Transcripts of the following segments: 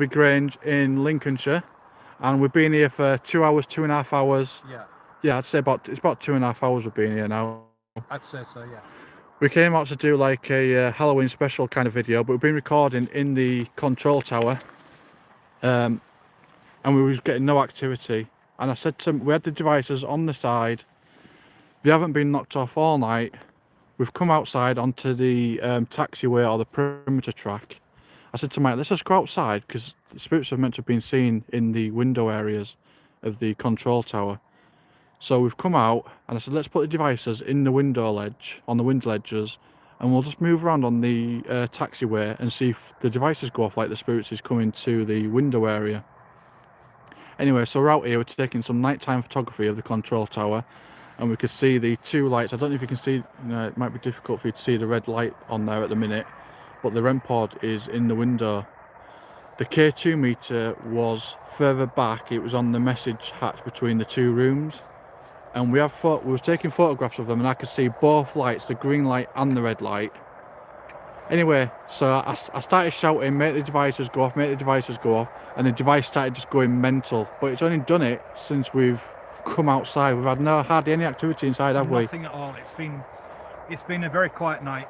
Grange in Lincolnshire, and we've been here for 2 hours, 2.5 hours. Yeah, I'd say it's about 2.5 hours we've been here now. I'd say so, yeah. We came out to do like a Halloween special kind of video, but we've been recording in the control tower, and we was getting no activity. And I said to them, we had the devices on the side, they haven't been knocked off all night. We've come outside onto the taxiway or the perimeter track. I said to Mike, let's just go outside, because the spirits are meant to have been seen in the window areas of the control tower. So we've come out, and I said, let's put the devices in the window ledge, on the window ledges, and we'll just move around on the taxiway and see if the devices go off like the spirits is coming to the window area. Anyway, so we're out here, we're taking some nighttime photography of the control tower, and we could see the two lights. I don't know if you can see, it might be difficult for you to see the red light on there at the minute, but the REM pod is in the window. The K2 meter was further back, it was on the message hatch between the two rooms. And we were taking photographs of them, and I could see both lights, the green light and the red light. Anyway, so I started shouting, make the devices go off, make the devices go off, and the device started just going mental. But it's only done it since we've come outside. We've had hardly any activity inside, have we? Nothing at all. It's been a very quiet night.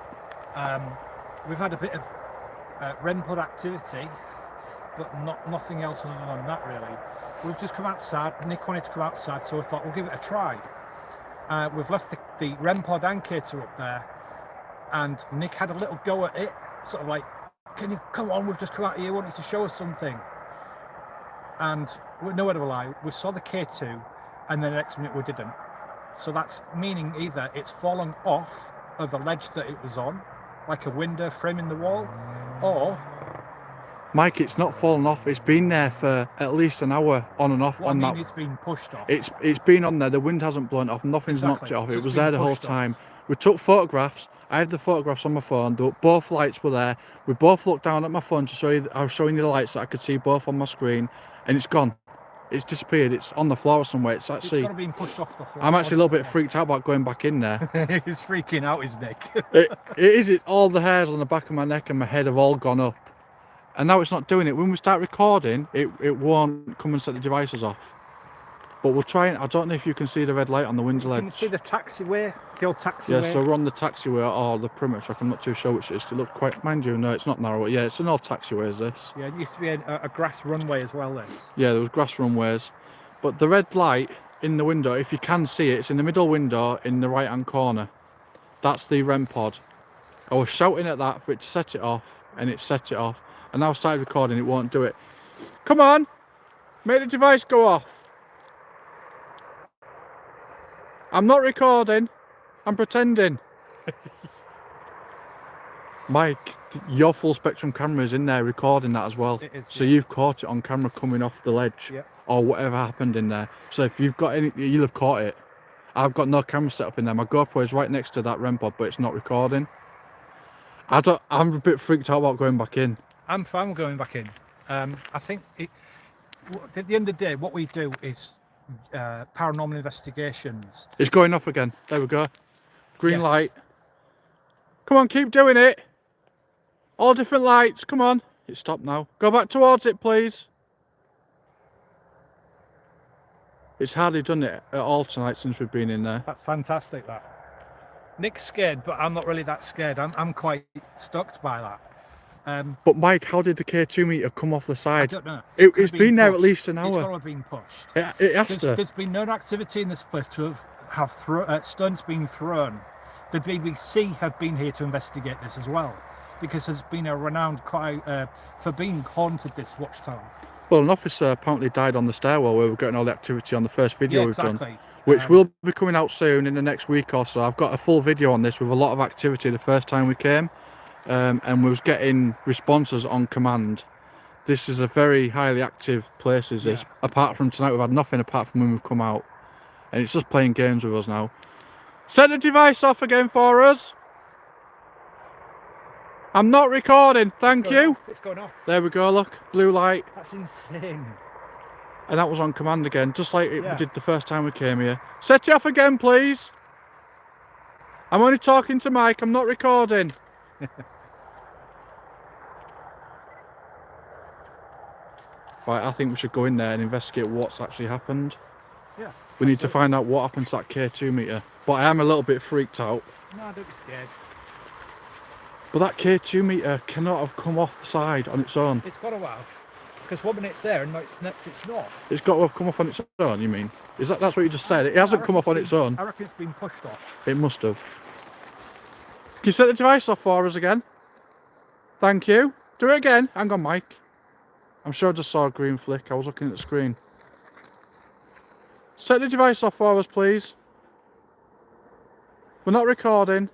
We've had a bit of REM pod activity, but nothing else other than that really. We've just come outside. Nick wanted to come outside, so we thought we'll give it a try. We've left the REM pod anchor up there, and Nick had a little go at it, sort of like, can you come on, we've just come out here, want you to show us something. And no word of a lie, we saw the K2, and then the next minute we didn't. So that's meaning either it's fallen off of the ledge that it was on, like a window frame in the wall, or... Mike, it's not fallen off. It's been there for at least an hour on and off. It's been pushed off. It's been on there. The wind hasn't blown it off. Nothing's knocked it off. It was there the whole time. We took photographs. I have the photographs on my phone. Both lights were there. We both looked down at my phone to show you. I was showing you the lights that I could see both on my screen, and it's gone. It's disappeared. It's on the floor somewhere. It's actually. It's got to be pushed off the floor. I'm actually a little bit freaked out about going back in there. He's freaking out, is Nick? it is. All the hairs on the back of my neck and my head have all gone up. And now it's not doing it. When we start recording, it won't come and set the devices off. But we'll try and, I don't know if you can see the red light on the window ledge. You can see the taxiway, the old taxiway. Yeah, so we're on the taxiway or the perimeter track. I'm not too sure which it is. It looked quite, mind you, no, it's not narrow. Yeah, it's an old taxiway, is this? Yeah, it used to be a grass runway as well, this. Yeah, there was grass runways. But the red light in the window, if you can see it, it's in the middle window in the right-hand corner. That's the REM pod. I was shouting at that for it to set it off, and it set it off. And now I started recording, it won't do it. Come on, make the device go off. I'm not recording, I'm pretending. Mike, your full spectrum camera is in there recording that as well. It is, so you've caught it on camera coming off the ledge, or whatever happened in there. So if you've got any, you'll have caught it. I've got no camera set up in there. My GoPro is right next to that REM pod, but it's not recording. I'm a bit freaked out about going back in. I'm fine with going back in. I think at the end of the day, what we do is paranormal investigations. It's going off again. There we go. Green light. Come on, keep doing it. All different lights. Come on. It's stopped now. Go back towards it, please. It's hardly done it at all tonight since we've been in there. That's fantastic, that. Nick's scared, but I'm not really that scared. I'm quite stoked by that. But Mike, how did the K2 meter come off the side? I don't know. It's been there at least an hour. It's got to have been pushed. It has to. There's been no activity in this place to have stones being thrown. The BBC have been here to investigate this as well, because there's been a renowned for being haunted, this watchtower. Well, an officer apparently died on the stairwell where we're getting all the activity on the first video we've done. Which will be coming out soon in the next week or so. I've got a full video on this with a lot of activity the first time we came. And we was getting responses on command. This is a very highly active place, is this? Apart from tonight, we've had nothing apart from when we've come out. And it's just playing games with us now. Set the device off again for us. I'm not recording, thank you. It's going off. There we go, look, blue light. That's insane. And that was on command again, just like we did the first time we came here. Set it off again, please. I'm only talking to Mike, I'm not recording. Right, I think we should go in there and investigate what's actually happened. Yeah. We need to find out what happened to that K2 meter. But I am a little bit freaked out. No, don't be scared. But that K2 meter cannot have come off the side on its own. It's got to have. Because one minute it's there and next it's not. It's got to have come off on its own, you mean? That's what you just said? It hasn't come off on its own. I reckon it's been pushed off. It must have. Can you set the device off for us again? Thank you. Do it again. Hang on, Mike. I'm sure I just saw a green flick. I was looking at the screen. Set the device off for us, please. We're not recording.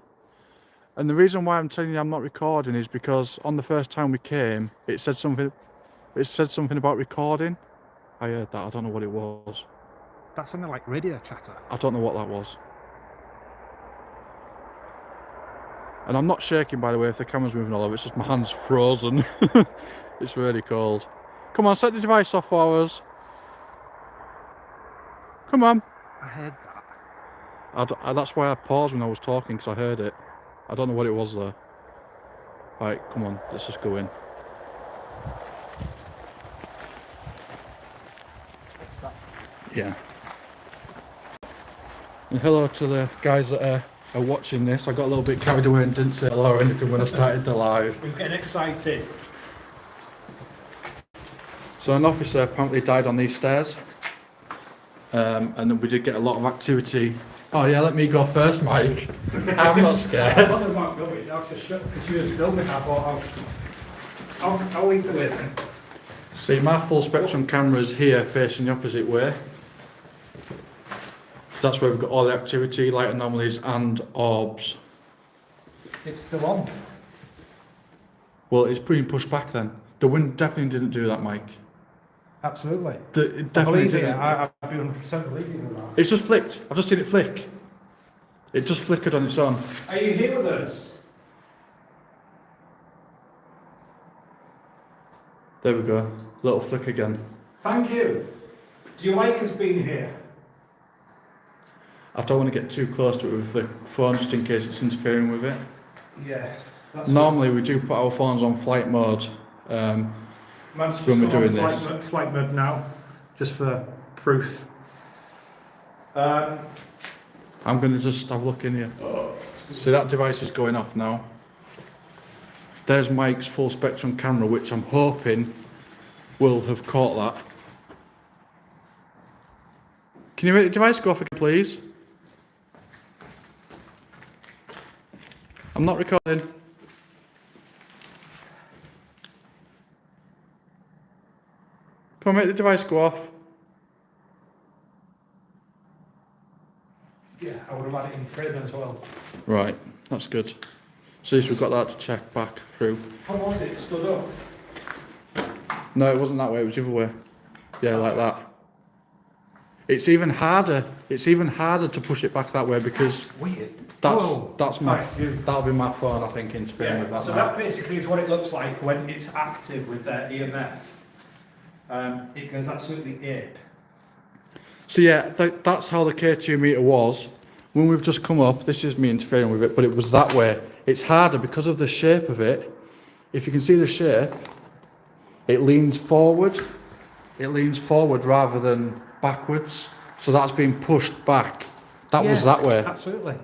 And the reason why I'm telling you I'm not recording is because on the first time we came, it said something about recording. I heard that. I don't know what it was. That's something like radio chatter. I don't know what that was. And I'm not shaking, by the way, if the camera's moving all over. It's just my hand's frozen. It's really cold. Come on, set the device off for us. Come on. I heard that. That's why I paused when I was talking, because I heard it. I don't know what it was though. Right, come on, let's just go in. Yeah. And hello to the guys that are watching this. I got a little bit carried away and didn't say hello or anything when I started the live. We're getting excited. So an officer apparently died on these stairs. And then we did get a lot of activity. Oh yeah, let me go first, Mike. I'm not scared. I thought about going. I'll just shut because you were filming. I thought I'll leave the way then. See, my full spectrum camera is here facing the opposite way. So that's where we've got all the activity, light anomalies and orbs. It's still on. Well, it's being pushed back then. The wind definitely didn't do that, Mike. Absolutely. It definitely didn't. I'd be 100% believing in that. It's just flicked. I've just seen it flick. It just flickered on its own. Are you here with us? There we go. Little flick again. Thank you. Do you like us being here? I don't want to get too close to it with the phone just in case it's interfering with it. Yeah. Normally we do put our phones on flight mode when we're doing this. Flight mode now, just for proof. I'm going to just have a look in here. See, that device is going off now. There's Mike's full spectrum camera, which I'm hoping will have caught that. Can you make the device go off again, please? I'm not recording. Come on, make the device go off. Yeah, I would have had it in frame as well. Right, that's good. So at least we've got that to check back through. How was it? Stood up? No, it wasn't that way, it was the other way. Yeah, like that. It's even harder to push it back that way because Weird. that's my that'll be my phone, I think, interfering with that. So now. that basically is what it looks like when it's active with their EMF. It goes absolutely ape. So yeah, that's how the K2 meter was. When we've just come up, this is me interfering with it, but it was that way. It's harder because of the shape of it. If you can see the shape, it leans forward. It leans forward rather than backwards. So that's been pushed back. That was that way. Absolutely.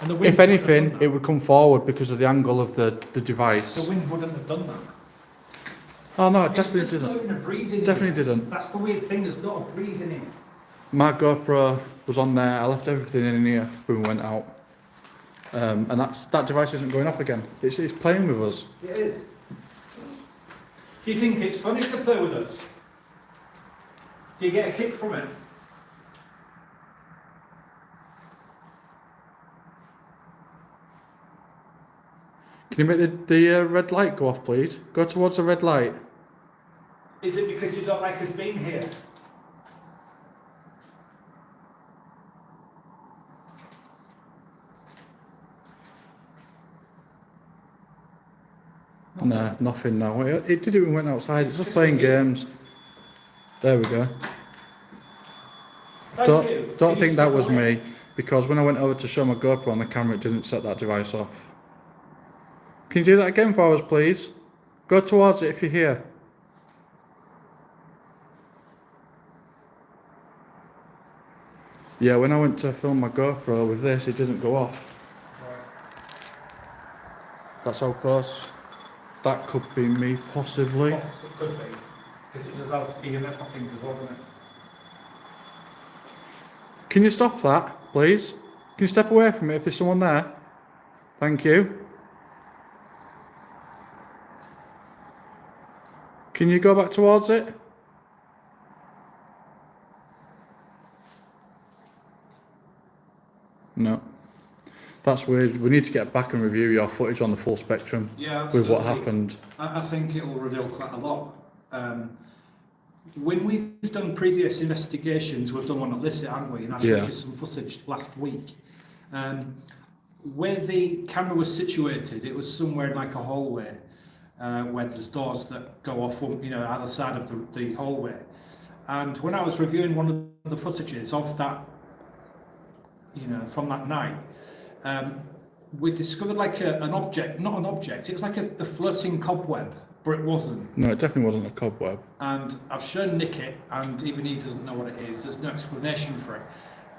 And the wind If anything, it would come forward because of the angle of the device. The wind wouldn't have done that. Oh no, it definitely There's not didn't. even a breeze in it. Definitely didn't. That's the weird thing, there's not a breeze in it. My GoPro was on there. I left everything in here when we went out. And that device isn't going off again. It's playing with us. It is. Do you think it's funny to play with us? Do you get a kick from it? Can you make the red light go off, please? Go towards the red light. Is it because you don't like us being here? No, nothing now. It did it when we went outside. It's just playing games. There we go. Don't think that was me, because when I went over to show my GoPro on the camera, it didn't set that device off. Can you do that again for us, please? Go towards it if you're here. Yeah, when I went to film my GoPro with this, it didn't go off. That's how close. That could be me, possibly. It could be, because it does have EMF, I think, as well, doesn't it? Can you stop that, please? Can you step away from it if there's someone there? Thank you. Can you go back towards it? No. That's weird. We need to get back and review your footage on the full spectrum with what happened. I think it will reveal quite a lot. When we've done previous investigations, we've done one at Lisset, haven't we? And I showed you some footage last week. Where the camera was situated, it was somewhere in like a hallway, where there's doors that go off, either side of the hallway. And when I was reviewing one of the footages of that, from that night, we discovered like an object, not an object, it was like a floating cobweb, but it wasn't. No, it definitely wasn't a cobweb. And I've shown Nick it, and even he doesn't know what it is. There's no explanation for it.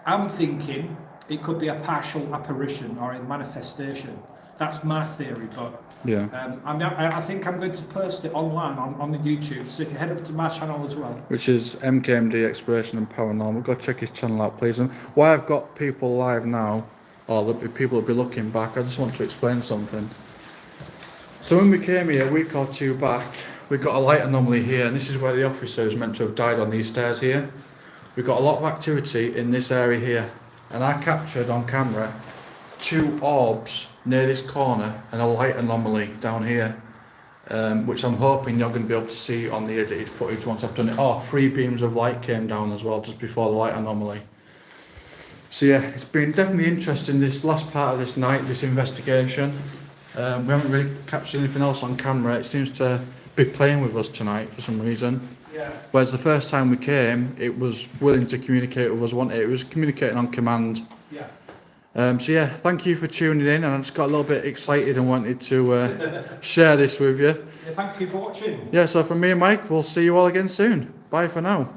I'm thinking it could be a partial apparition or a manifestation. That's my theory, but yeah. I think I'm going to post it online on the YouTube, so if you head over to my channel as well. Which is MKMD Exploration and Paranormal. Go check his channel out, please. And why I've got people live now, or there'll be people that'll be looking back, I just want to explain something. So when we came here a week or two back, we got a light anomaly here, and this is where the officer is meant to have died, on these stairs here. We got a lot of activity in this area here, and I captured on camera 2 orbs near this corner and a light anomaly down here, which I'm hoping you're going to be able to see on the edited footage once I've done it. 3 beams of light came down as well just before the light anomaly. So yeah, it's been definitely interesting this last part of this night, this investigation. We haven't really captured anything else on camera. It seems to be playing with us tonight for some reason. Yeah. Whereas the first time we came, it was willing to communicate with us, wasn't it? It was communicating on command. Yeah. So yeah, thank you for tuning in, and I just got a little bit excited and wanted to share this with you. Yeah, thank you for watching. Yeah, so from me and Mike, we'll see you all again soon. Bye for now.